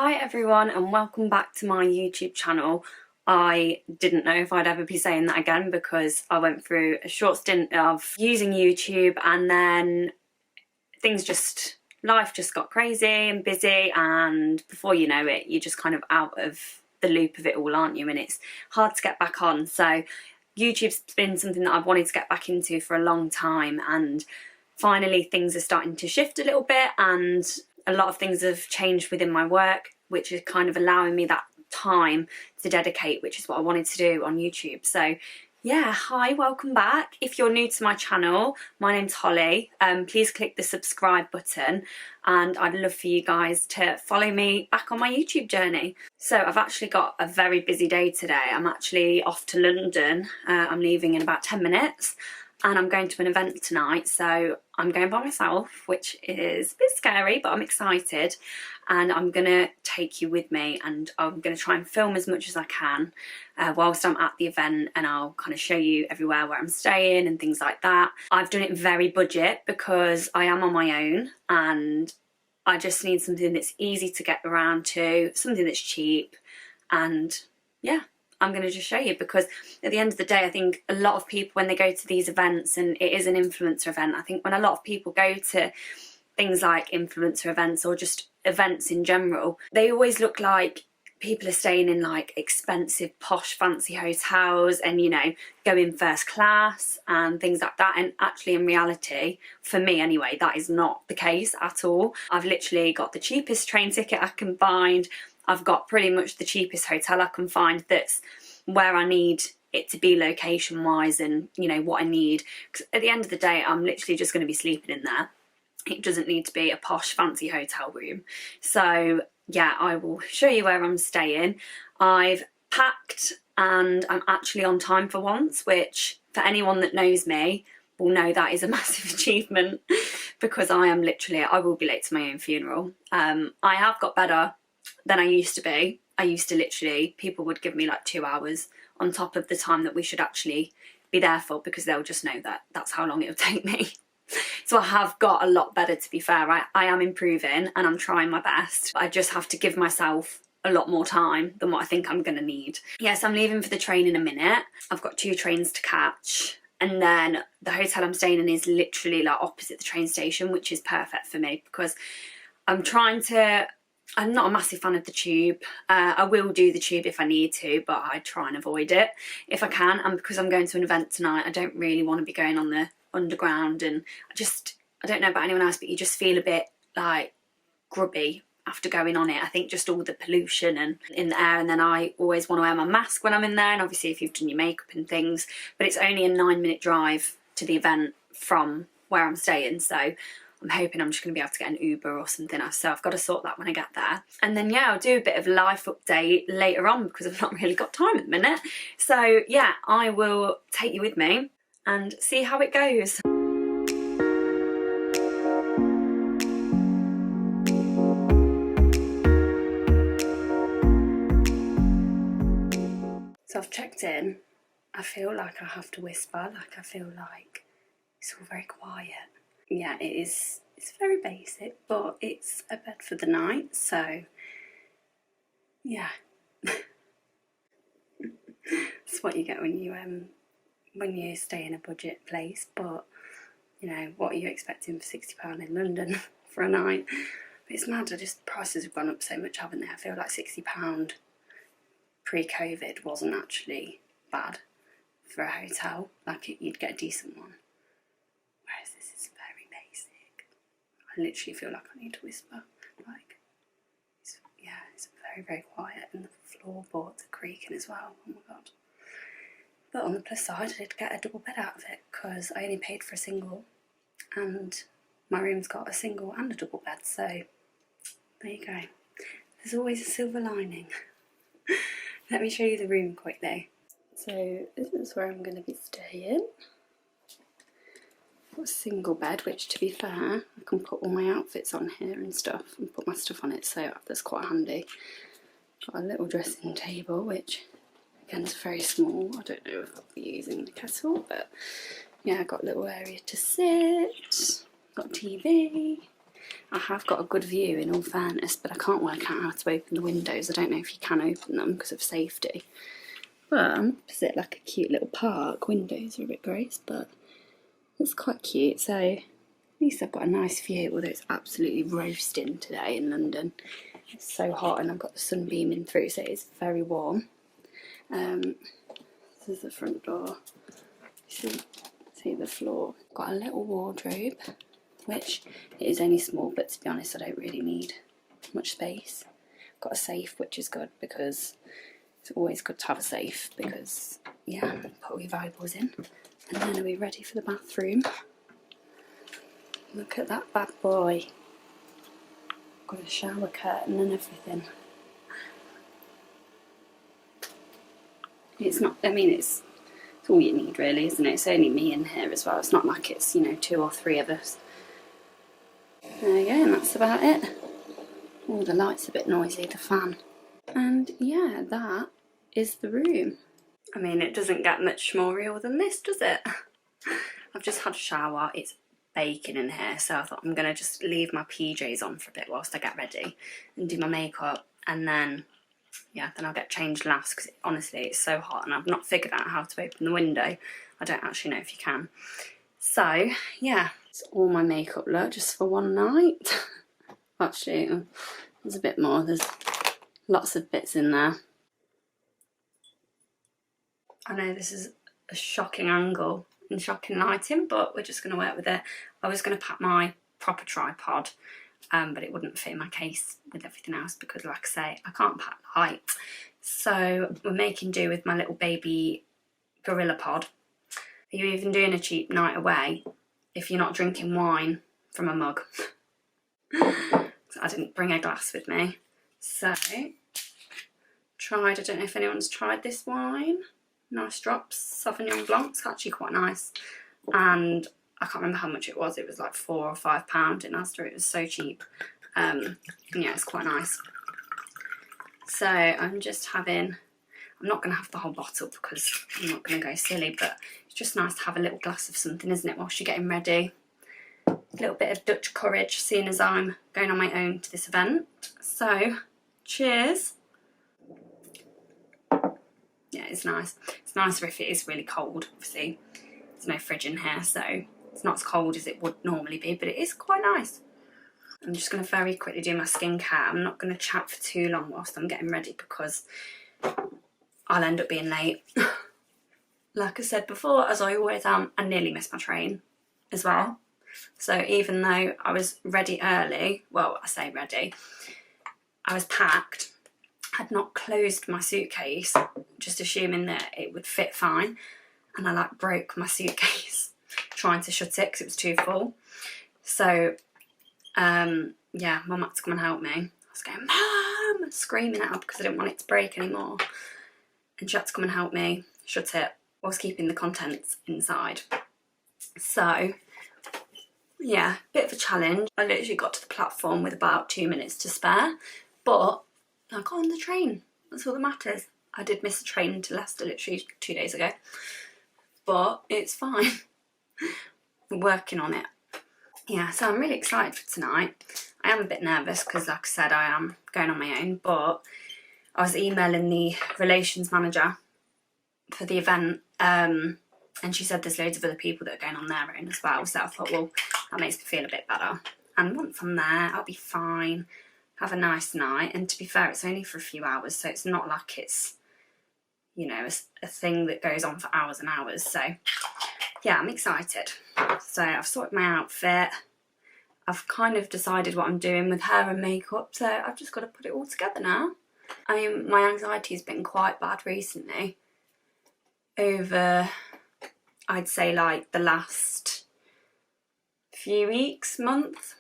Hi everyone and welcome back to my YouTube channel. I didn't know if I'd ever be saying that again because I went through a short stint of using YouTube and then life just got crazy and busy, and before you know it, you're just kind of out of the loop of it all, aren't you? And it's hard to get back on. So YouTube's been something that I've wanted to get back into for a long time, and finally things are starting to shift a little bit, and a lot of things have changed within my work, which is kind of allowing me that time to dedicate, which is what I wanted to do on YouTube. So yeah, hi, welcome back. If you're new to my channel, my name's Holly. Please click the subscribe button, and I'd love for you guys to follow me back on my YouTube journey. So I've actually got a very busy day today. I'm actually off to London. I'm leaving in about 10 minutes. And I'm going to an event tonight, so I'm going by myself, which is a bit scary, but I'm excited. And I'm going to take you with me, and I'm going to try and film as much as I can whilst I'm at the event, and I'll kind of show you everywhere where I'm staying and things like that. I've done it very budget because I am on my own, and I just need something that's easy to get around to, something that's cheap, and yeah. I'm going to just show you, because at the end of the day, I think a lot of people, when they go to these events, and it is an influencer event, I think when a lot of people go to things like influencer events or just events in general, they always look like people are staying in like expensive, posh, fancy hotels and, you know, go in first class and things like that. And actually, in reality, for me anyway, that is not the case at all. I've literally got the cheapest train ticket I can find. I've got pretty much the cheapest hotel I can find that's where I need it to be location wise, and you know what I need, because at the end of the day I'm literally just going to be sleeping in there. It doesn't need to be a posh fancy hotel room. So yeah, I will show you where I'm staying. I've packed and I'm actually on time for once, which for anyone that knows me will know that is a massive achievement, because I will be late to my own funeral. I have got better than I used to be. I used to literally, people would give me like 2 hours on top of the time that we should actually be there for, because they'll just know that that's how long it would take me. So I have got a lot better, to be fair. I am improving and I'm trying my best. I just have to give myself a lot more time than what I think I'm going to need. Yes, I'm leaving for the train in a minute. I've got 2 trains to catch. And then the hotel I'm staying in is literally like opposite the train station, which is perfect for me, because I'm not a massive fan of the tube. I will do the tube if I need to, but I try and avoid it if I can. And because I'm going to an event tonight, I don't really want to be going on the underground, and I don't know about anyone else, but you just feel a bit like grubby after going on it. I think just all the pollution and in the air, and then I always want to wear my mask when I'm in there, and obviously if you've done your makeup and things, but it's only a 9-minute drive to the event from where I'm staying, so I'm hoping I'm just going to be able to get an Uber or something else, so I've got to sort that when I get there. And then yeah, I'll do a bit of life update later on, because I've not really got time at the minute. So yeah, I will take you with me and see how it goes. So I've checked in. I feel like I have to whisper, like I feel like it's all very quiet. Yeah, it's very basic, but it's a bed for the night, so yeah. It's what you get when you stay in a budget place. But you know, what are you expecting for £60 in London for a night? But it's mad, prices have gone up so much, haven't they? I feel like £60 pre-COVID wasn't actually bad for a hotel. Like you'd get a decent one. Whereas this is very basic. I literally feel like I need to whisper. Like, it's very, very quiet, and the floorboards are creaking as well. Oh my god. But on the plus side, I did get a double bed out of it, because I only paid for a single, and my room's got a single and a double bed, so there you go. There's always a silver lining. Let me show you the room quickly. So this is where I'm going to be staying. Got a single bed, which, to be fair, I can put all my outfits on here and stuff, and put my stuff on it, so that's quite handy. Got a little dressing table, which again is very small. I don't know if I'll be using the kettle, but yeah, I've got a little area to sit. Got TV. I have got a good view in all fairness, but I can't work out how to open the windows. I don't know if you can open them because of safety. But I'm opposite like a cute little park. Windows are a bit gross, but it's quite cute. So at least I've got a nice view, although it's absolutely roasting today in London. It's so hot and I've got the sun beaming through, so it's very warm. This is the front door. See the floor. Got a little wardrobe, which it is only small, but to be honest, I don't really need much space. Got a safe, which is good because it's always good to have a safe because, yeah, put all your valuables in. And then are we ready for the bathroom? Look at that bad boy. Got a shower curtain and everything. It's not, I mean, it's all you need really, isn't it? It's only me in here as well. It's not like it's, you know, 2 or 3 of us. There you go, and that's about it. Oh, the light's a bit noisy, the fan. And yeah, that is the room. I mean, it doesn't get much more real than this, does it? I've just had a shower. It's baking in here, so I thought I'm going to just leave my PJs on for a bit whilst I get ready and do my makeup, and then yeah, then I'll get changed last because honestly it's so hot and I've not figured out how to open the window. I don't actually know if you can. So yeah, it's all my makeup look just for one night. Actually, there's a bit more. There's lots of bits in there. I know this is a shocking angle and shocking lighting, but we're just going to work with it. I was going to pack my proper tripod, but it wouldn't fit in my case with everything else because, like I say, I can't pack light. So we're making do with my little baby gorilla pod. Are you even doing a cheap night away if you're not drinking wine from a mug? I didn't bring a glass with me. So, I don't know if anyone's tried this wine. Nice drops, Sauvignon Blanc, it's actually quite nice. And I can't remember how much it was like £4 or £5 in Asda, it was so cheap. And yeah, it's quite nice. So I'm just having, I'm not going to have the whole bottle because I'm not going to go silly, but it's just nice to have a little glass of something, isn't it, whilst you're getting ready. A little bit of Dutch courage, seeing as I'm going on my own to this event. So, cheers. Yeah, it's nice. It's nicer if it is really cold, obviously. There's no fridge in here, so it's not as cold as it would normally be, but it is quite nice. I'm just going to very quickly do my skincare. I'm not going to chat for too long whilst I'm getting ready because I'll end up being late. Like I said before, as I always am, I nearly missed my train as well. So even though I was ready early, well, I say ready, I was packed, had not closed my suitcase, just assuming that it would fit fine, and I like broke my suitcase trying to shut it because it was too full. So yeah, Mum had to come and help me. I was going, Mum, screaming at her because I didn't want it to break anymore, and she had to come and help me shut it whilst keeping the contents inside. So yeah, bit of a challenge. I literally got to the platform with about 2 minutes to spare, but I got on the train. That's all that matters. I did miss a train to Leicester literally 2 days ago, but it's fine. We're working on it. Yeah, so I'm really excited for tonight. I am a bit nervous because, like I said, I am going on my own, but I was emailing the relations manager for the event, and she said there's loads of other people that are going on their own as well, so I thought, well, that makes me feel a bit better. And once I'm there, I'll be fine, have a nice night, and to be fair, it's only for a few hours, so it's not like it's, you know, a thing that goes on for hours and hours. So yeah, I'm excited. So I've sorted my outfit, I've kind of decided what I'm doing with hair and makeup, so I've just got to put it all together now. I mean, my anxiety's been quite bad recently, over, I'd say, like the last few weeks, month.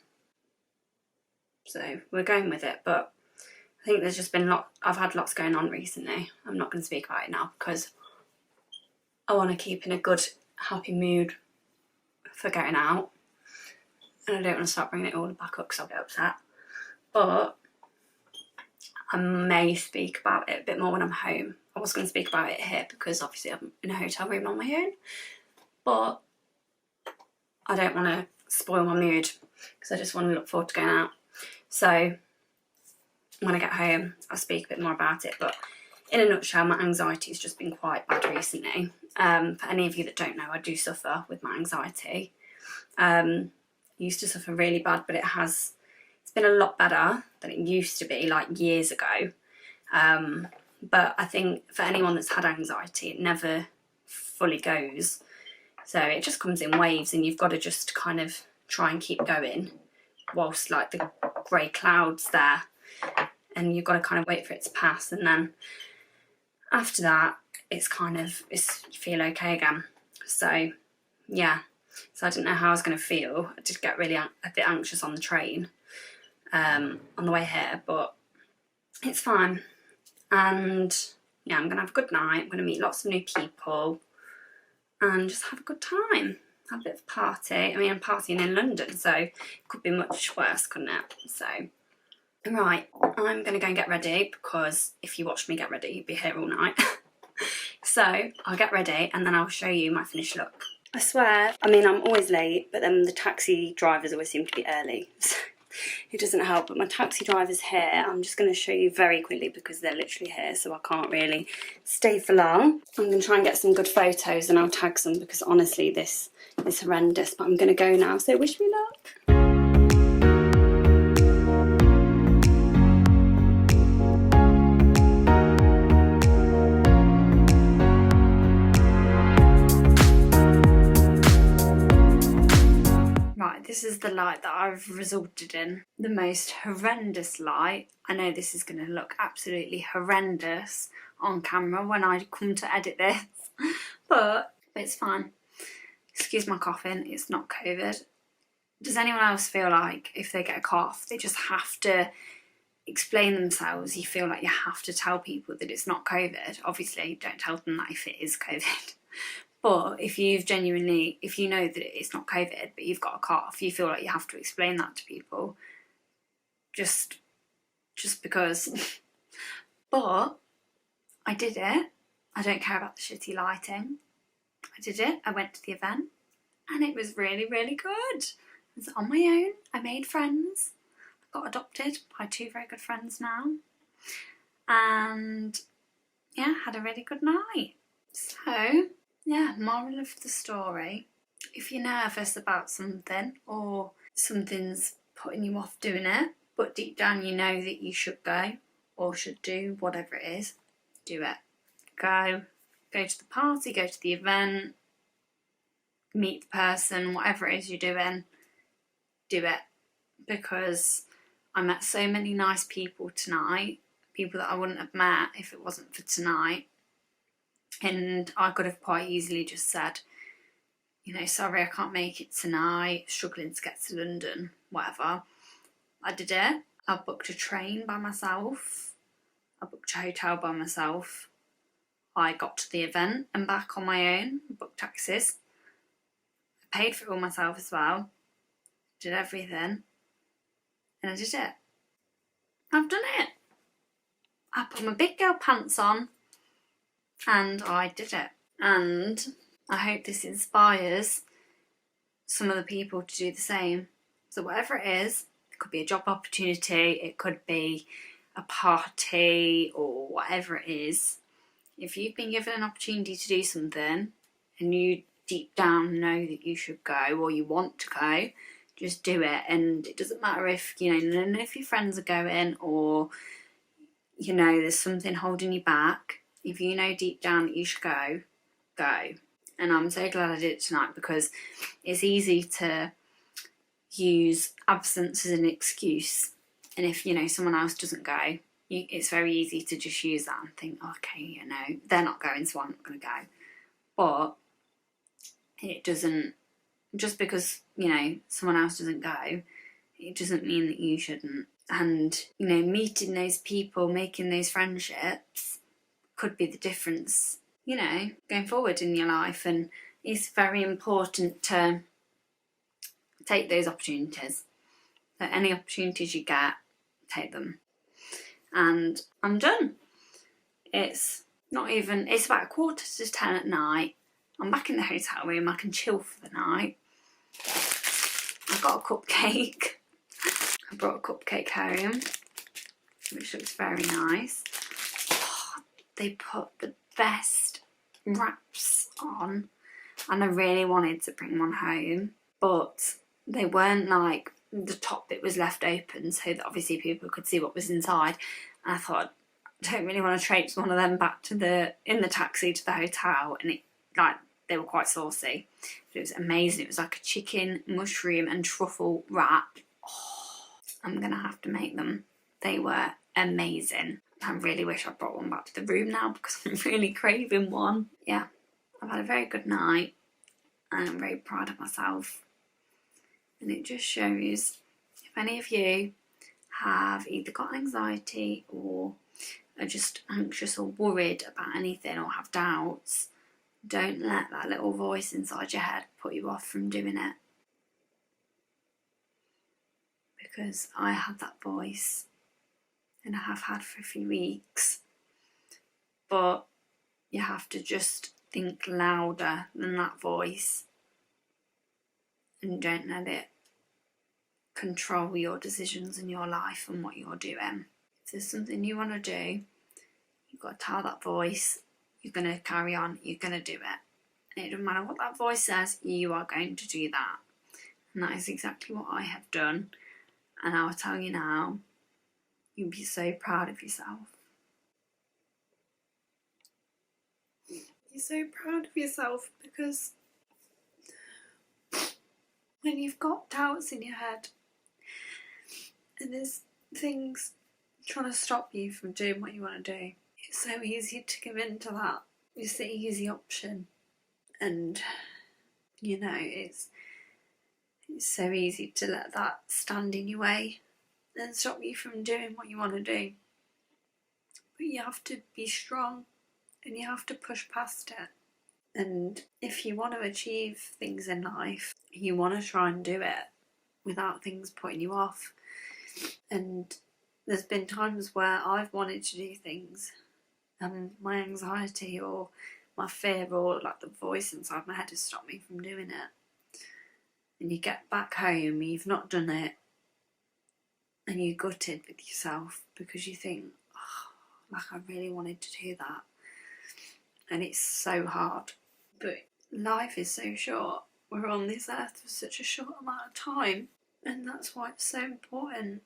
So we're going with it, but I think there's just been I've had lots going on recently. I'm not going to speak about it now because I want to keep in a good, happy mood for going out, and I don't want to start bringing it all back up because I'll get upset. But I may speak about it a bit more when I'm home. I was going to speak about it here because obviously I'm in a hotel room on my own, but I don't want to spoil my mood because I just want to look forward to going out. So when I get home, I'll speak a bit more about it. But in a nutshell, my anxiety has just been quite bad recently. For any of you that don't know, I do suffer with my anxiety. I used to suffer really bad, but it's been a lot better than it used to be, like years ago. But I think for anyone that's had anxiety, it never fully goes. So it just comes in waves, and you've got to just kind of try and keep going whilst like the grey clouds there, and you've got to kind of wait for it to pass, and then after that you feel okay again. So yeah, so I didn't know how I was going to feel. I did get really a bit anxious on the train on the way here, but it's fine. And yeah, I'm going to have a good night. I'm going to meet lots of new people and just have a good time. Have a bit of a party. I mean, I'm partying in London, so it could be much worse, couldn't it? So, right, I'm going to go and get ready, because if you watch me get ready, you'd be here all night. So I'll get ready and then I'll show you my finished look. I swear, I mean, I'm always late, but then the taxi drivers always seem to be early. So it doesn't help, but my taxi driver's here. I'm just going to show you very quickly because they're literally here, so I can't really stay for long. I'm going to try and get some good photos and I'll tag some, because honestly this is horrendous, but I'm going to go now, so wish me luck. This is the light that I've resorted in. The most horrendous light. I know this is going to look absolutely horrendous on camera when I come to edit this, but it's fine. Excuse my coughing, it's not COVID. Does anyone else feel like if they get a cough, they just have to explain themselves? You feel like you have to tell people that it's not COVID. Obviously, don't tell them that if it is COVID. But if you know that it's not COVID, but you've got a cough, you feel like you have to explain that to people. Just because. But I did it. I don't care about the shitty lighting. I did it. I went to the event and it was really, really good. I was on my own. I made friends. I got adopted by 2 very good friends now. And yeah, had a really good night. So yeah, moral of the story, if you're nervous about something or something's putting you off doing it, but deep down you know that you should go or should do whatever it is, do it. Go to the party, go to the event, meet the person, whatever it is you're doing, do it. Because I met so many nice people tonight, people that I wouldn't have met if it wasn't for tonight. And I could have quite easily just said, you know, sorry, I can't make it tonight, struggling to get to London, whatever. I did it. I booked a train by myself. I booked a hotel by myself. I got to the event and back on my own, booked taxis. I paid for it all myself as well. Did everything. And I did it. I've done it. I put my big girl pants on and I did it. And I hope this inspires some other people to do the same. So whatever it is, it could be a job opportunity, it could be a party or whatever it is. If you've been given an opportunity to do something and you deep down know that you should go or you want to go, just do it. And it doesn't matter if, you know, none of your friends are going or, you know, there's something holding you back. If you know deep down that you should go, go. And I'm so glad I did it tonight, because it's easy to use absence as an excuse. And if, you know, someone else doesn't go, it's very easy to just use that and think, okay, you know, they're not going, so I'm not going to go. But it doesn't, just because, you know, someone else doesn't go, it doesn't mean that you shouldn't. And, you know, meeting those people, making those friendships could be the difference, you know, going forward in your life. And it's very important to take those opportunities. So any opportunities you get, take them. And I'm done. It's about 10:15 at night. I'm back in the hotel room. I can chill for the night. got a cupcake. I brought a cupcake home, which looks very nice. Oh, they put the best wraps on, and I really wanted to bring one home, but they weren't like, the top bit was left open so that obviously people could see what was inside. And I thought, I don't really want to traipse one of them back to in the taxi to the hotel, and it, like, they were quite saucy. But it was amazing. It was like a chicken, mushroom and truffle wrap. Oh, I'm gonna have to make them. They were amazing. I really wish I brought one back to the room now because I'm really craving one. Yeah, I've had a very good night and I'm very proud of myself. And it just shows, if any of you have either got anxiety or are just anxious or worried about anything or have doubts, don't let that little voice inside your head put you off from doing it. Because I had that voice, and I have had for a few weeks, but you have to just think louder than that voice and don't let it control your decisions in your life and what you're doing. If there's something you want to do, you've got to tell that voice you're going to carry on, you're going to do it. And it doesn't matter what that voice says, you are going to do that. And that is exactly what I have done. And I'll tell you now, you'll be so proud of yourself. You're so proud of yourself because when you've got doubts in your head and there's things trying to stop you from doing what you want to do, it's so easy to give in to that. It's the easy option. And, you know, it's so easy to let that stand in your way and stop you from doing what you want to do. But you have to be strong and you have to push past it. And if you want to achieve things in life, you want to try and do it without things putting you off. And there's been times where I've wanted to do things and my anxiety or my fear or like the voice inside my head has stopped me from doing it. And you get back home, you've not done it, and you're gutted with yourself because you think, oh, like I really wanted to do that. And it's so hard. But life is so short. We're on this earth for such a short amount of time. And that's why it's so important.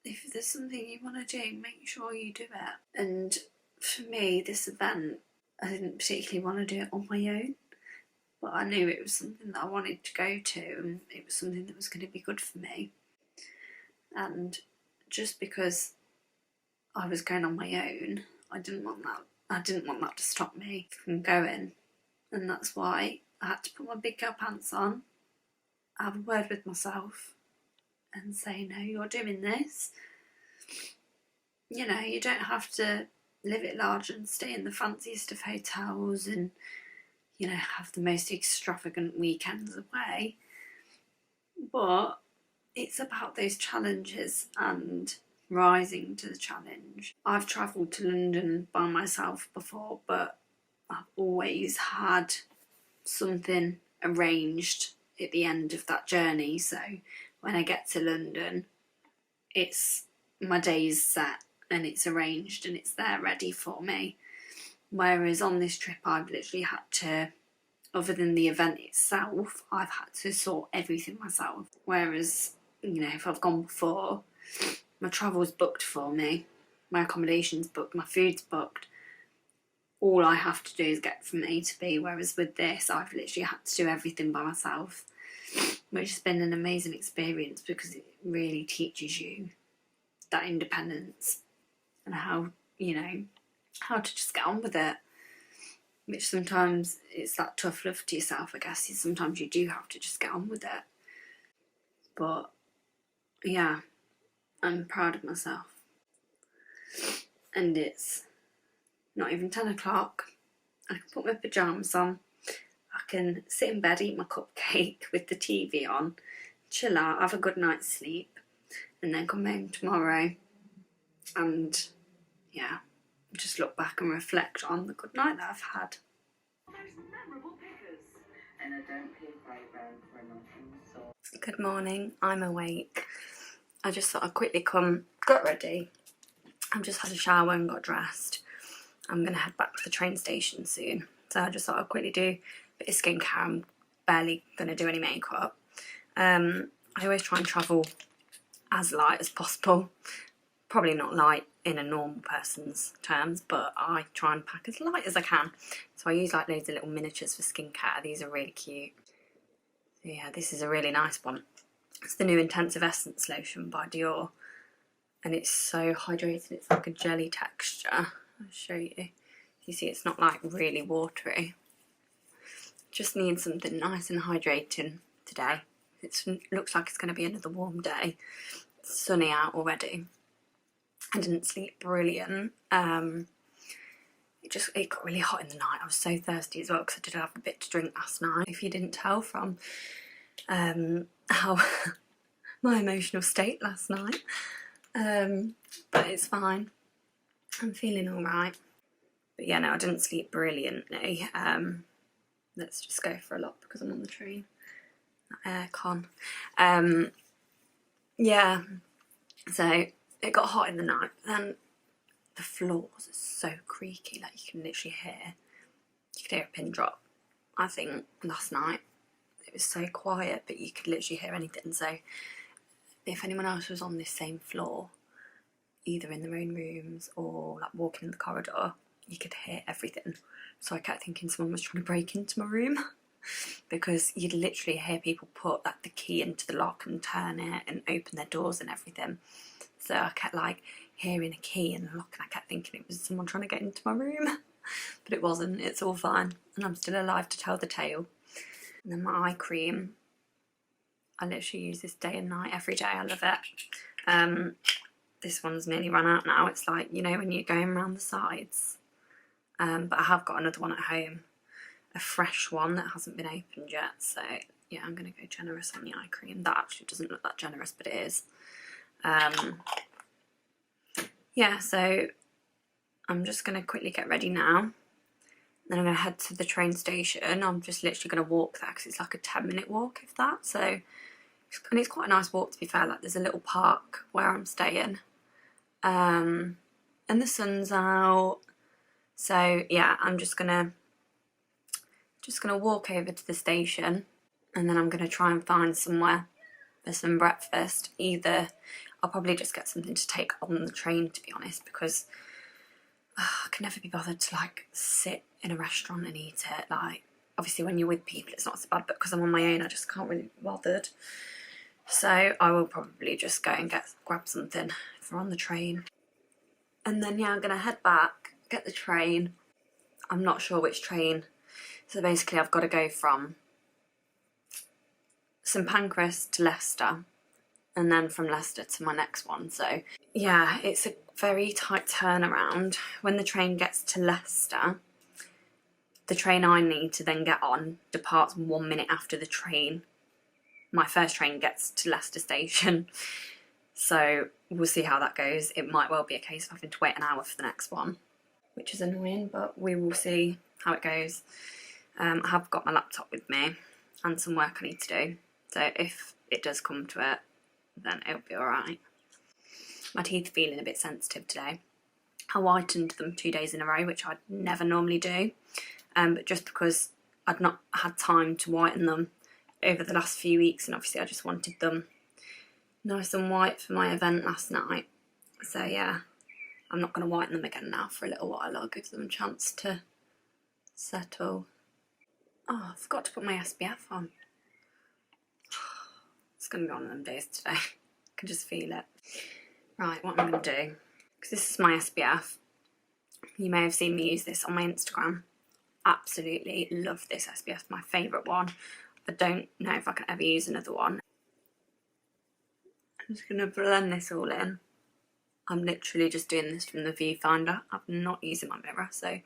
If there's something you want to do, make sure you do it. And for me, this event, I didn't particularly want to do it on my own. But I knew it was something that I wanted to go to, and it was something that was going to be good for me. And just because I was going on my own, I didn't want that to stop me from going. And that's why I had to put my big girl pants on, have a word with myself and say, no, you're doing this. You know, you don't have to live it large and stay in the fanciest of hotels and, you know, have the most extravagant weekends away. But it's about those challenges and rising to the challenge. I've travelled to London by myself before, but I've always had something arranged at the end of that journey. So when I get to London, it's my day's set and it's arranged and it's there ready for me. Whereas on this trip, I've literally had to, other than the event itself, I've had to sort everything myself. Whereas, you know, if I've gone before, my travel's booked for me, my accommodation's booked, my food's booked. All I have to do is get from A to B, whereas with this, I've literally had to do everything by myself, which has been an amazing experience because it really teaches you that independence and how, you know, how to just get on with it. Which sometimes it's that tough love to yourself, I guess. Sometimes you do have to just get on with it. But yeah, I'm proud of myself. And it's not even 10 o'clock. I can put my pyjamas on. I can sit in bed, eat my cupcake with the TV on, chill out, have a good night's sleep, and then come home tomorrow and, yeah, just look back and reflect on the good night that I've had. Good morning, I'm awake. I just thought I'd quickly come, got ready. I've just had a shower and got dressed. I'm going to head back to the train station soon. So I just thought I'd quickly do a bit of skincare. I'm barely going to do any makeup. I always try and travel as light as possible. Probably not light in a normal person's terms, but I try and pack as light as I can. So I use like loads of little miniatures for skincare. These are really cute. So yeah, this is a really nice one. It's the new Intensive Essence Lotion by Dior. And it's so hydrated, it's like a jelly texture. I'll show you. You see it's not like really watery. Just need something nice and hydrating today. It looks like it's going to be another warm day. It's sunny out already. I didn't sleep brilliant. It got really hot in the night. I was so thirsty as well because I did have a bit to drink last night. If you didn't tell from how my emotional state last night. But it's fine. I'm feeling alright. But yeah, no, I didn't sleep brilliantly. Let's just go for a lot because I'm on the train. That aircon. Yeah, so it got hot in the night. Then the floors are so creaky, like you can literally hear. You could hear a pin drop. I think last night it was so quiet, but you could literally hear anything. So if anyone else was on this same floor, either in their own rooms or like walking in the corridor, you could hear everything. So I kept thinking someone was trying to break into my room because you'd literally hear people put like the key into the lock and turn it and open their doors and everything. So I kept like hearing a key in the lock and I kept thinking it was someone trying to get into my room. But it wasn't. It's all fine and I'm still alive to tell the tale. And then my eye cream, I literally use this day and night every day. I love it. This one's nearly run out now. It's like, you know, when you're going around the sides. But I have got another one at home, a fresh one that hasn't been opened yet. So yeah, I'm going to go generous on the eye cream. That actually doesn't look that generous, but it is. Yeah, so I'm just going to quickly get ready now. Then I'm going to head to the train station. I'm just literally going to walk there because it's like a 10-minute walk, if that. So, and it's quite a nice walk to be fair. Like there's a little park where I'm staying, and the sun's out. So yeah, I'm just gonna walk over to the station, and then I'm gonna try and find somewhere for some breakfast. Either I'll probably just get something to take on the train, to be honest, because I can never be bothered to like sit in a restaurant and eat it. Like obviously when you're with people it's not so bad, but because I'm on my own I just can't really be bothered. So I will probably just go and grab something for on the train. And then yeah, I'm gonna head back, get the train. I'm not sure which train. So basically I've got to go from St Pancras to Leicester and then from Leicester to my next one. So yeah, it's a very tight turnaround. When the train gets to Leicester, the train I need to then get on departs 1 minute after my first train gets to Leicester station. So we'll see how that goes. It might well be a case of having to wait an hour for the next one, which is annoying, but we will see how it goes. I have got my laptop with me and some work I need to do. So if it does come to it, then it'll be alright. My teeth are feeling a bit sensitive today. I whitened them 2 days in a row, which I'd never normally do. But just because I'd not had time to whiten them over the last few weeks, and obviously I just wanted them nice and white for my event last night. So yeah, I'm not going to whiten them again now for a little while. I'll give them a chance to settle. Oh, I forgot to put my SPF on. It's going to be one of them days today. I can just feel it. Right, what I'm going to do, because this is my SPF. You may have seen me use this on my Instagram. Absolutely love this SPF, my favourite one. I don't know if I can ever use another one. I'm just going to blend this all in. I'm literally just doing this from the viewfinder. I'm not using my mirror, so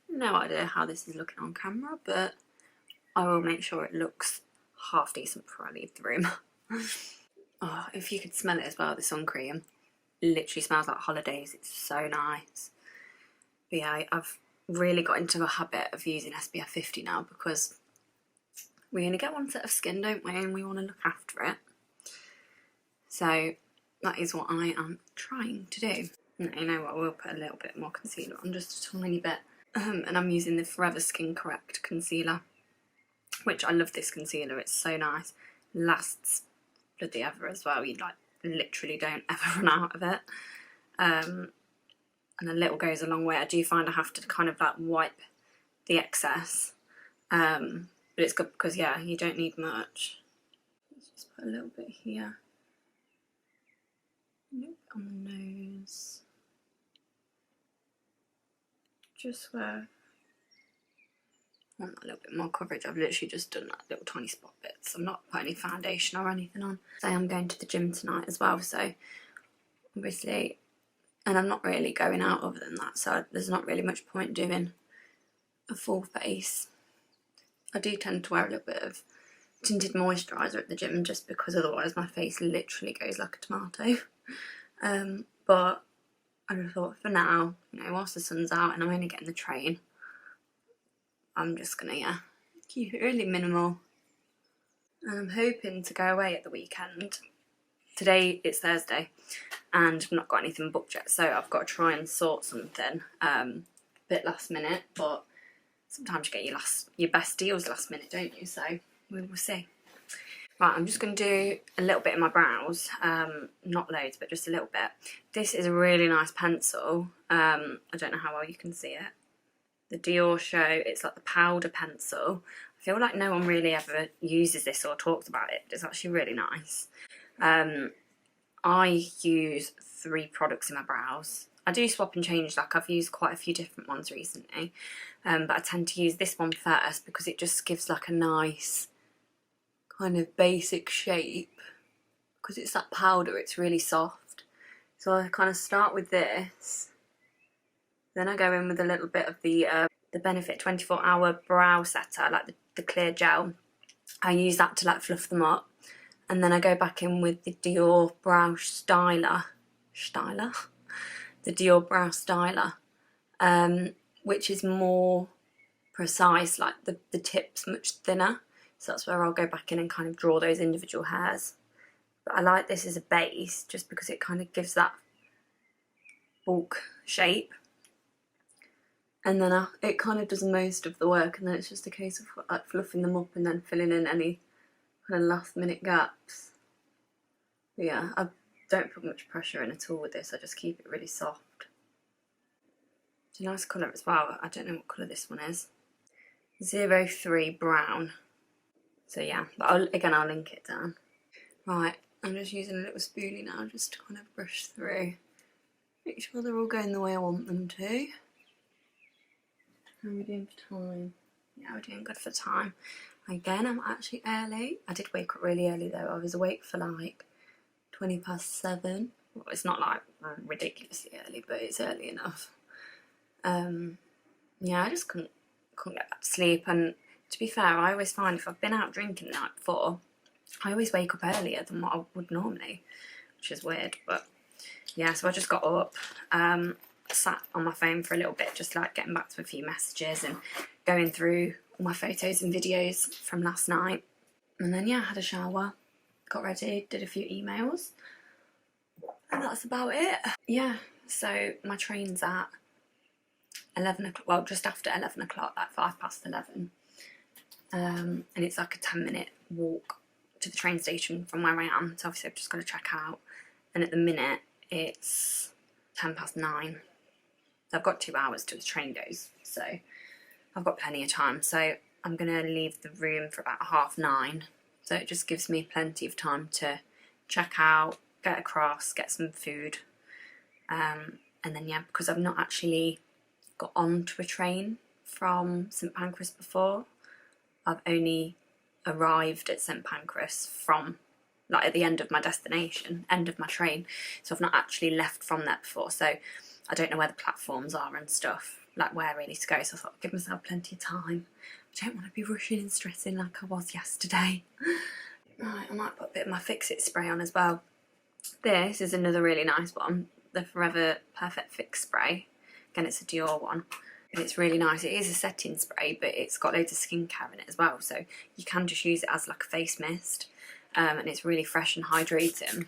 no idea how this is looking on camera, but I will make sure it looks half decent before I leave the room. Oh, if you could smell it as well, the sun cream. Literally smells like holidays. It's so nice. But yeah, I've really got into a habit of using SPF 50 now because we only get one set of skin, don't we, and we want to look after it. So that is what I am trying to do. You know what, we'll put a little bit more concealer on, just a tiny bit. And I'm using the Forever Skin Correct concealer, which I love this concealer, it's so nice. Lasts bloody ever as well, you like literally don't ever run out of it. And a little goes a long way. I do find I have to kind of like wipe the excess. But it's good because, yeah, you don't need much. Let's just put a little bit here. A little bit on the nose. Just where I want a little bit more coverage. I've literally just done that little tiny spot bits. I'm not putting any foundation or anything on. So I'm going to the gym tonight as well, so obviously, and I'm not really going out other than that, so there's not really much point doing a full face. I do tend to wear a little bit of tinted moisturiser at the gym just because otherwise my face literally goes like a tomato. But I just thought for now, you know, whilst the sun's out and I'm only getting the train, I'm just gonna, yeah, keep it really minimal. And I'm hoping to go away at the weekend. Today it's Thursday and I've not got anything booked yet, so I've got to try and sort something a bit last minute, but sometimes you get your best deals last minute, don't you? So we will see. Right, I'm just going to do a little bit in my brows, not loads, but just a little bit. This is a really nice pencil. I don't know how well you can see it. The Dior Show, it's like the powder pencil. I feel like no one really ever uses this or talks about it. It's actually really nice. I use 3 products in my brows. I do swap and change, like I've used quite a few different ones recently, but I tend to use this one first because it just gives like a nice kind of basic shape. Because it's that powder, it's really soft. So I kind of start with this, then I go in with a little bit of the Benefit 24-hour brow setter, like the clear gel. I use that to like fluff them up, and then I go back in with the Dior brow styler, the Dior brow styler, which is more precise, like the tip's much thinner, so that's where I'll go back in and kind of draw those individual hairs. But I like this as a base just because it kind of gives that bulk shape, and then it kind of does most of the work, and then it's just a case of like fluffing them up and then filling in any kind of last minute gaps. But yeah, I don't put much pressure in at all with this, I just keep it really soft. It's a nice colour as well. I don't know what colour this one is. 03 brown. So yeah, but I'll link it down. Right, I'm just using a little spoolie now just to kind of brush through. Make sure they're all going the way I want them to. How are we doing for time? Yeah, we're doing good for time. Again, I'm actually early. I did wake up really early though. I was awake for like 7:20. Well, it's not like ridiculously early, but it's early enough. Yeah, I just couldn't get back to sleep, and to be fair, I always find if I've been out drinking the night before, I always wake up earlier than what I would normally, which is weird, but yeah, so I just got up, sat on my phone for a little bit, just like getting back to a few messages and going through all my photos and videos from last night. And then yeah, had a shower, got ready, did a few emails, and that's about it. Yeah, so my train's at 11 o'clock, well just after 11 o'clock, like 11:05. And it's like a 10-minute walk to the train station from where I am, so obviously I've just got to check out, and at the minute it's 9:10. So I've got 2 hours till the train goes, so I've got plenty of time. So I'm going to leave the room for about 9:30, so it just gives me plenty of time to check out, get across, get some food, and then yeah, because I've not actually got onto a train from St Pancras before, I've only arrived at St Pancras from like at the end of my destination, end of my train, so I've not actually left from there before, so I don't know where the platforms are and stuff, like where I need to go, so I thought I'd give myself plenty of time. I don't want to be rushing and stressing like I was yesterday. Right, I might put a bit of my Fix It spray on as well. This is another really nice one, the Forever Perfect Fix Spray. Again, it's a Dior one. And it's really nice. It is a setting spray, but it's got loads of skincare in it as well, so you can just use it as like a face mist, and it's really fresh and hydrating.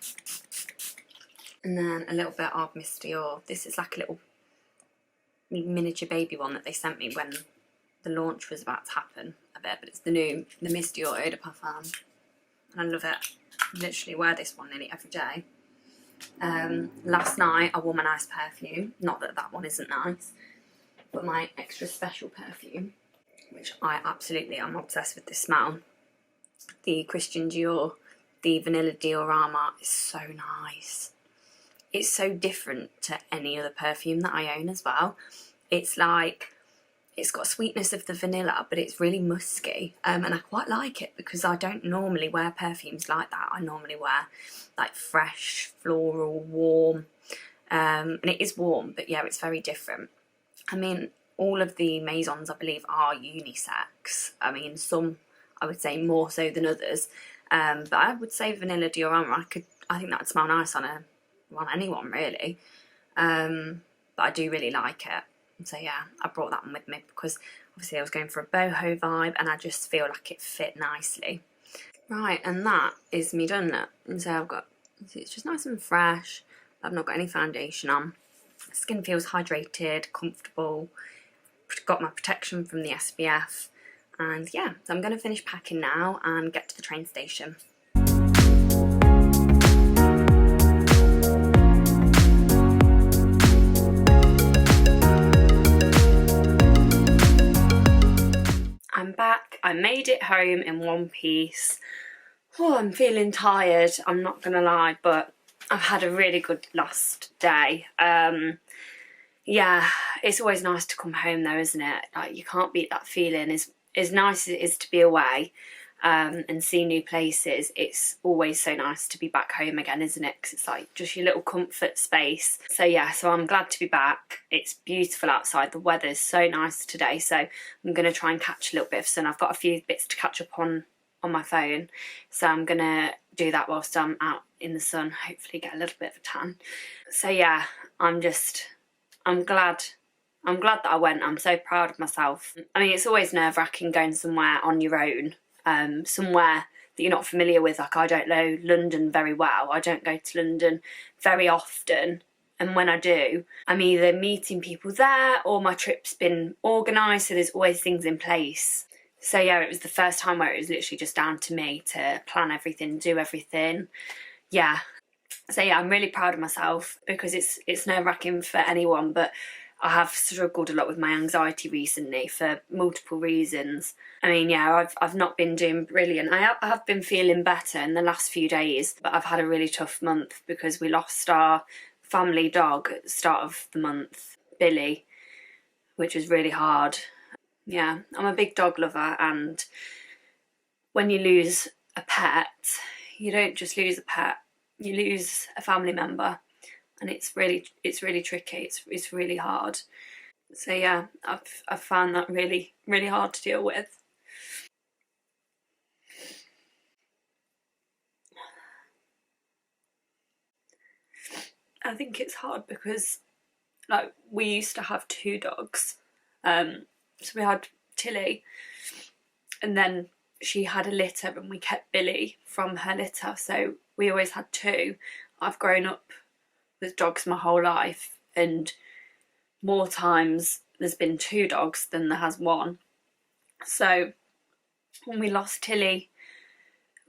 And then a little bit of Miss Dior. This is like a little miniature baby one that they sent me when the launch was about to happen a bit, but it's the Miss Dior Eau de Parfum, and I love it. I literally wear this one nearly every day. Last night I wore my nice perfume, not that that one isn't nice, but my extra special perfume, which I'm obsessed with this smell. The Christian Dior, the Vanilla Diorama is so nice. It's so different to any other perfume that I own as well. It's like, it's got sweetness of the vanilla, but it's really musky, and I quite like it because I don't normally wear perfumes like that. I normally wear like fresh, floral, warm, and it is warm, but yeah, it's very different. I mean, all of the Maisons, I believe, are unisex. I mean, some I would say more so than others, but I would say Vanilla Diorama, I think that would smell nice on anyone really, but I do really like it. So yeah, I brought that one with me because obviously I was going for a boho vibe and I just feel like it fit nicely. Right, and that is me done. And so it's just nice and fresh. I've not got any foundation on. Skin feels hydrated, comfortable, got my protection from the SPF, and yeah, so I'm going to finish packing now and get to the train station. I'm back. I made it home in one piece. Oh, I'm feeling tired, I'm not gonna lie, but I've had a really good last day. Yeah, it's always nice to come home though, isn't it? Like, you can't beat that feeling. As nice as it is to be away and see new places, it's always so nice to be back home again, isn't it? Because it's like just your little comfort space. So yeah, so I'm glad to be back. It's beautiful outside. The weather's so nice today, so I'm going to try and catch a little bit of sun. I've got a few bits to catch up on my phone, so I'm going to do that whilst I'm out in the sun, hopefully get a little bit of a tan. So yeah, I'm glad that I went. I'm so proud of myself. I mean, it's always nerve-wracking going somewhere on your own, somewhere that you're not familiar with. Like, I don't know London very well. I don't go to London very often, and when I do, I'm either meeting people there or my trip's been organised, so there's always things in place. So yeah, it was the first time where it was literally just down to me to plan everything, do everything. Yeah. So yeah, I'm really proud of myself because it's nerve-wracking for anyone, but I have struggled a lot with my anxiety recently for multiple reasons. I mean, yeah, I've not been doing brilliant. I have been feeling better in the last few days, but I've had a really tough month because we lost our family dog at the start of the month, Billy, which was really hard. Yeah, I'm a big dog lover, and when you lose a pet, you don't just lose a pet, you lose a family member, and it's really tricky. It's really hard. So yeah, I've found that really hard to deal with. I think it's hard because, like, we used to have two dogs. So we had Tilly, and then she had a litter and we kept Billy from her litter, so we always had two. I've grown up with dogs my whole life, and more times there's been two dogs than there has one. So when we lost Tilly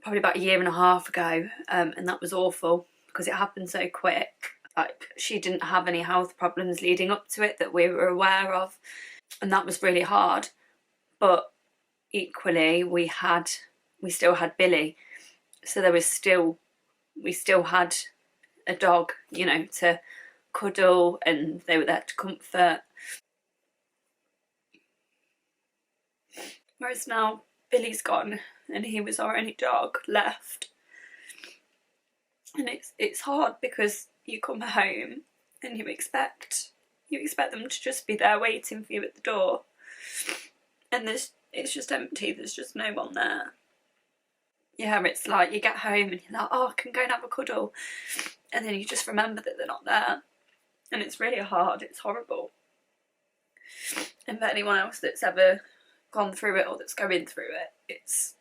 probably about a year and a half ago, and that was awful because it happened so quick. Like, she didn't have any health problems leading up to it that we were aware of, and that was really hard. But equally, we still had Billy, so we still had a dog, you know, to cuddle, and they were there to comfort. Whereas now Billy's gone and he was our only dog left, and it's hard because you come home and you expect them to just be there waiting for you at the door, and it's just empty. There's just no one there. Yeah, it's like you get home and you're like, oh, I can go and have a cuddle, and then you just remember that they're not there, and it's really hard. It's horrible. And for anyone else that's ever gone through it or that's going through it, it's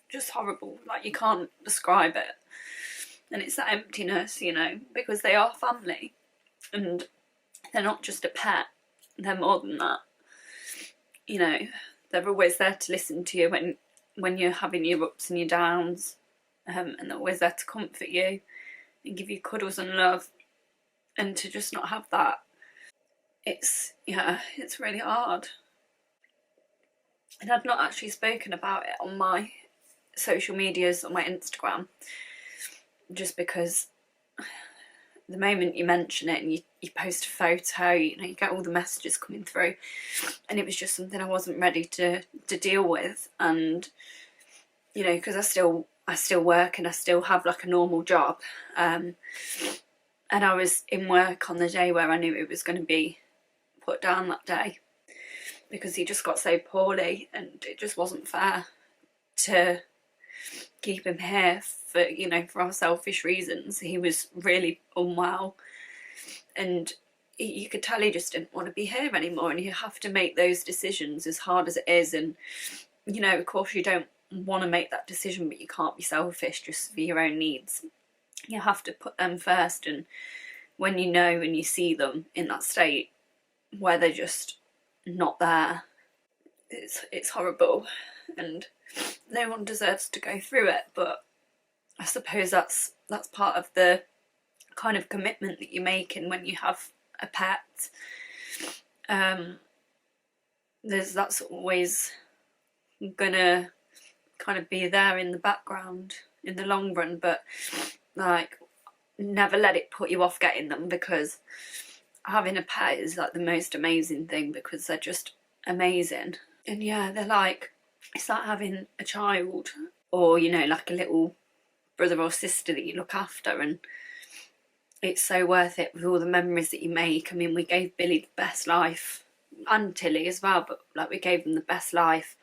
just horrible. Like, you can't describe it. And it's that emptiness, you know, because they are family and they're not just a pet, they're more than that. You know, they're always there to listen to you when you're having your ups and your downs, and they're always there to comfort you and give you cuddles and love. And to just not have that, it's really hard. And I've not actually spoken about it on my social medias, on my Instagram, just because the moment you mention it and you post a photo, you know, you get all the messages coming through, and it was just something I wasn't ready to deal with. And you know, because I still work and I still have like a normal job, and I was in work on the day where I knew it was going to be put down that day, because he just got so poorly and it just wasn't fair to keep him here for, you know, for our selfish reasons. He was really unwell and you could tell he just didn't want to be here anymore, and you have to make those decisions, as hard as it is. And you know, of course you don't want to make that decision, but you can't be selfish just for your own needs. You have to put them first. And when you know and you see them in that state where they're just not there, it's horrible, and no one deserves to go through it. But I suppose that's part of the kind of commitment that you're making when you have a pet. That's always gonna kind of be there in the background in the long run, but like, never let it put you off getting them, because having a pet is like the most amazing thing, because they're just amazing. And yeah, they're like, it's like having a child, or you know, like a little brother or sister that you look after, and it's so worth it with all the memories that you make. I mean, we gave Billy the best life, and Tilly as well, but like, we gave them the best life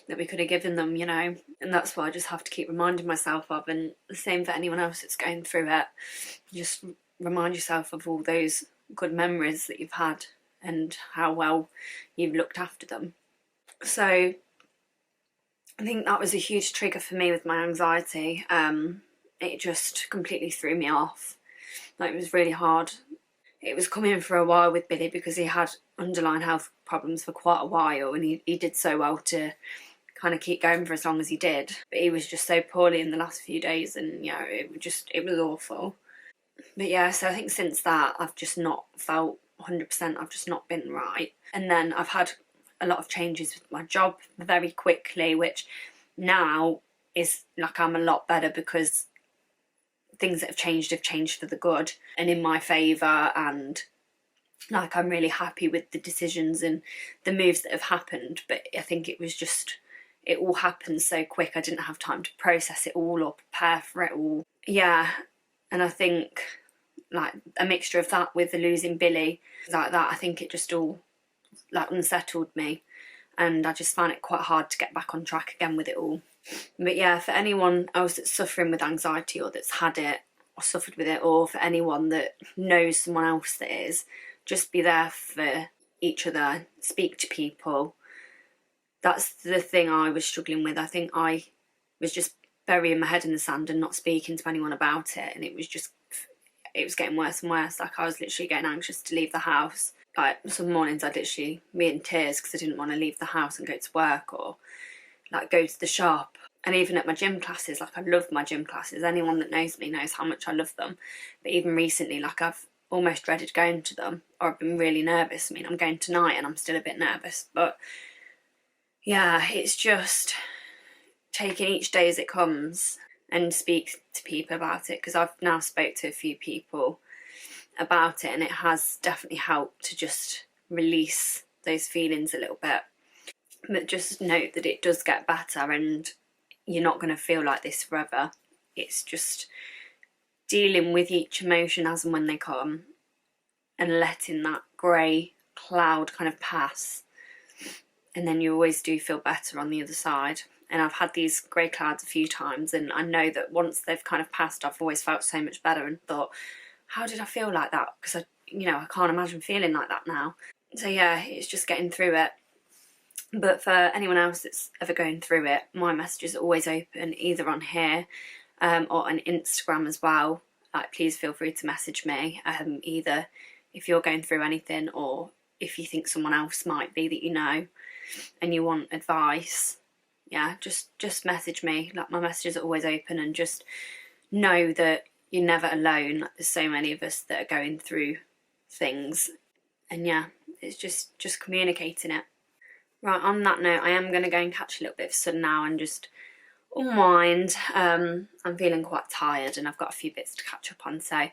that we could have given them, you know. And that's what I just have to keep reminding myself of. And the same for anyone else that's going through it. Just remind yourself of all those good memories that you've had and how well you've looked after them. So I think that was a huge trigger for me with my anxiety. It just completely threw me off. Like, it was really hard. It was coming for a while with Billy, because he had underlying health problems for quite a while, and he did so well to kind of keep going for as long as he did. But he was just so poorly in the last few days, and yeah, it was awful. But yeah, so I think since that I've just not felt 100%. I've just not been right. And then I've had a lot of changes with my job very quickly, which now is like, I'm a lot better, because things that have changed for the good and in my favour. And like, I'm really happy with the decisions and the moves that have happened. But I think it was just, it all happened so quick, I didn't have time to process it all or prepare for it all. Yeah, and I think like a mixture of that with the losing Billy, like that, I think it just all like unsettled me, and I just found it quite hard to get back on track again with it all. But yeah, for anyone else that's suffering with anxiety, or that's had it or suffered with it, or for anyone that knows someone else that is, just be there for each other, speak to people. That's the thing I was struggling with. I think I was just burying my head in the sand and not speaking to anyone about it, and it was getting worse and worse. Like, I was literally getting anxious to leave the house. Like, some mornings I'd literally be in tears because I didn't want to leave the house and go to work, or like go to the shop. And even at my gym classes, like, I love my gym classes. Anyone that knows me knows how much I love them. But even recently, like, I've almost dreaded going to them, or I've been really nervous. I mean, I'm going tonight and I'm still a bit nervous. But yeah, it's just taking each day as it comes and speak to people about it, because I've now spoke to a few people about it, and it has definitely helped to just release those feelings a little bit. But just note that it does get better, and you're not going to feel like this forever. It's just dealing with each emotion as and when they come, and letting that grey cloud kind of pass, and then you always do feel better on the other side. And I've had these grey clouds a few times, and I know that once they've kind of passed, I've always felt so much better and thought, how did I feel like that? Because you know, I can't imagine feeling like that now. So yeah, it's just getting through it. But for anyone else that's ever going through it, my messages are always open, either on here or on Instagram as well. Like, please feel free to message me, either if you're going through anything or if you think someone else might be that you know and you want advice. Yeah, just message me. Like, my messages are always open, and just know that you're never alone. Like, there's so many of us that are going through things, and yeah, it's just communicating it. Right, on that note, I am going to go and catch a little bit of sun now and just unwind. I'm feeling quite tired and I've got a few bits to catch up on, so I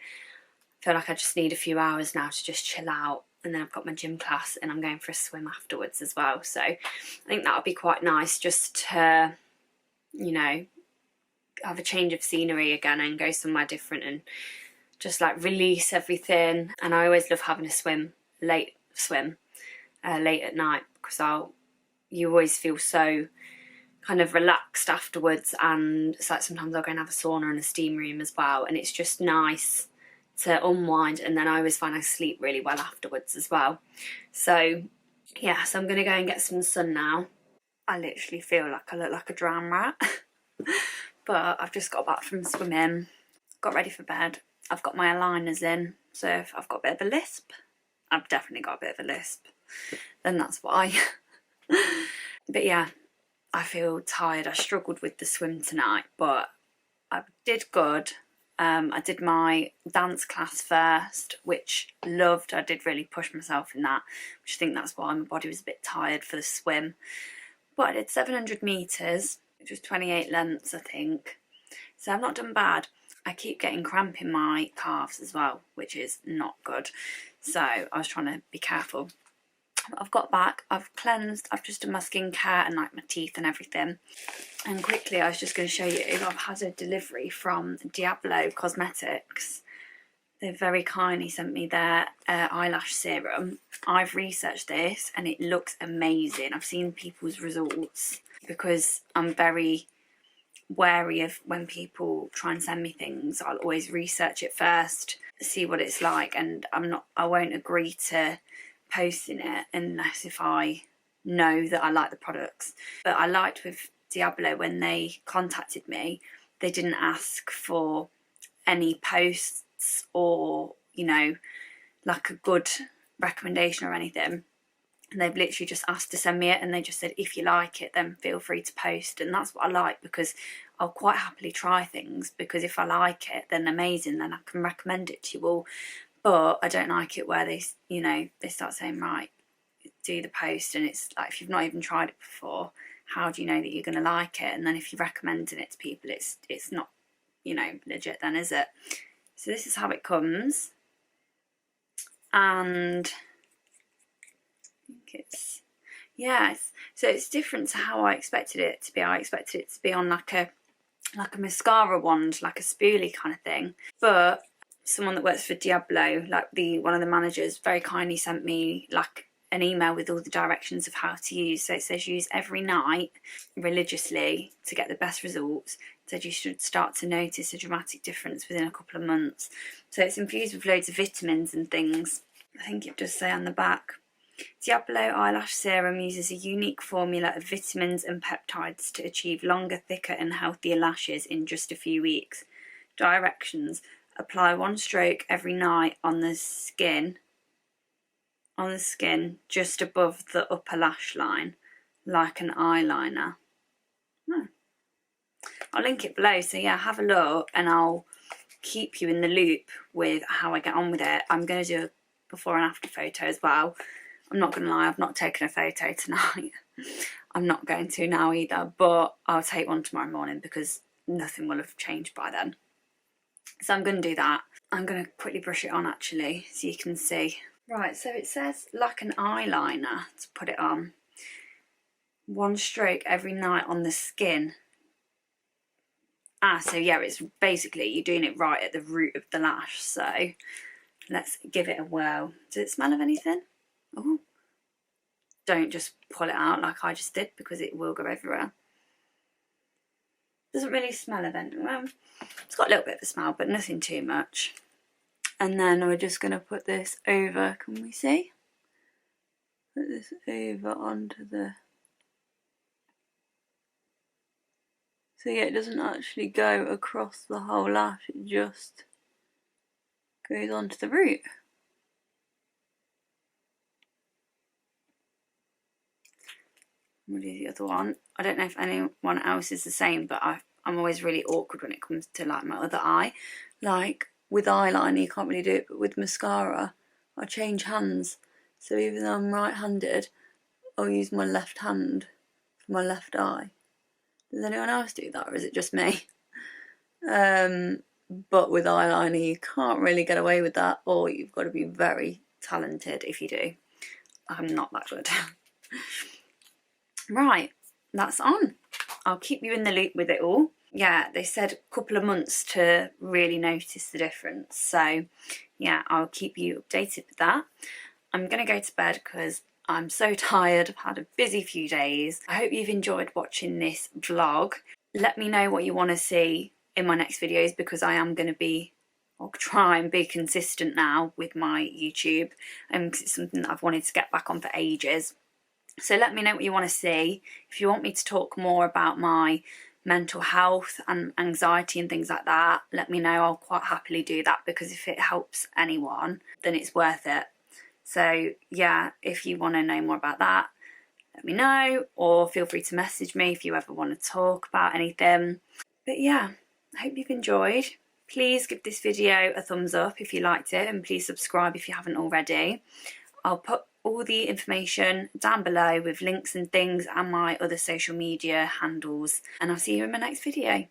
feel like I just need a few hours now to just chill out. And then I've got my gym class and I'm going for a swim afterwards as well, so I think that'll be quite nice, just to, you know, have a change of scenery again and go somewhere different and just like release everything. And I always love having a late at night, because you always feel so kind of relaxed afterwards, and it's like sometimes I'll go and have a sauna and a steam room as well, and it's just nice to unwind, and then I always find I sleep really well afterwards as well. So yeah, so I'm going to go and get some sun now. I literally feel like I look like a drowned rat but I've just got back from swimming, got ready for bed. I've got my aligners in, so if I've got a bit of a lisp, I've definitely got a bit of a lisp, then that's why. But yeah, I feel tired. I struggled with the swim tonight, but I did good. I did my dance class first, which loved. I did really push myself in that, which I think that's why my body was a bit tired for the swim. But I did 700 metres, which was 28 lengths, I think. So I've not done bad. I keep getting cramp in my calves as well, which is not good. So I was trying to be careful. I've got back, I've cleansed, I've just done my skincare and like my teeth and everything. And quickly, I was just going to show you, I've had a delivery from Diablo Cosmetics. They very kindly sent me their eyelash serum. I've researched this and it looks amazing. I've seen people's results, because I'm very wary of when people try and send me things. I'll always research it first, see what it's like, and I won't agree to posting it unless if I know that I like the products. But I liked with Diablo, when they contacted me, they didn't ask for any posts or, you know, like a good recommendation or anything. And they've literally just asked to send me it, and they just said, if you like it, then feel free to post. And that's what I like, because I'll quite happily try things, because if I like it, then amazing, then I can recommend it to you all. But I don't like it where they, you know, they start saying, right, do the post, and it's like, if you've not even tried it before, how do you know that you're going to like it? And then if you're recommending it to people, it's not, you know, legit then, is it? So this is how it comes. And I think it's, yeah, so it's different to how I expected it to be. I expected it to be on like a mascara wand, like a spoolie kind of thing. But someone that works for Diablo, like one of the managers, very kindly sent me like an email with all the directions of how to use. So it says use every night religiously to get the best results. It said you should start to notice a dramatic difference within a couple of months. So it's infused with loads of vitamins and things. I think it does say on the back. Diablo eyelash serum uses a unique formula of vitamins and peptides to achieve longer, thicker and healthier lashes in just a few weeks. Directions: apply one stroke every night on the skin just above the upper lash line, like an eyeliner. I'll link it below, so yeah, have a look and I'll keep you in the loop with how I get on with it. I'm going to do a before and after photo as well. I'm not going to lie, I've not taken a photo tonight. I'm not going to now either, but I'll take one tomorrow morning because nothing will have changed by then. So I'm going to do that. I'm going to quickly brush it on actually, so you can see. Right, so it says like an eyeliner to put it on. One stroke every night on the skin. So yeah, it's basically you're doing it right at the root of the lash. So let's give it a whirl. Does it smell of anything? Oh, don't just pull it out like I just did, because it will go everywhere. Doesn't really smell of anything. Well, it's got a little bit of a smell, but nothing too much. And then we're just going to put this over, can we see? Put this over onto the... So yeah, it doesn't actually go across the whole lash, it just goes onto the root. We'll do the other one. I don't know if anyone else is the same, but I'm always really awkward when it comes to like my other eye. Like with eyeliner you can't really do it, but with mascara I change hands. So even though I'm right-handed, I'll use my left hand for my left eye. Does anyone else do that, or is it just me? But with eyeliner you can't really get away with that, or you've got to be very talented if you do. I'm not that good. Right, that's on. I'll keep you in the loop with it all. Yeah, they said a couple of months to really notice the difference. So yeah, I'll keep you updated with that. I'm going to go to bed because I'm so tired. I've had a busy few days. I hope you've enjoyed watching this vlog. Let me know what you want to see in my next videos, because I am going to be, I'll try and be consistent now with my YouTube, and it's something that I've wanted to get back on for ages. So let me know what you want to see. If you want me to talk more about my mental health and anxiety and things like that, let me know. I'll quite happily do that, because if it helps anyone, then it's worth it. So yeah, if you want to know more about that, let me know, or feel free to message me if you ever want to talk about anything. But yeah, I hope you've enjoyed. Please give this video a thumbs up if you liked it, and please subscribe if you haven't already. I'll put all the information down below with links and things and my other social media handles, and I'll see you in my next video.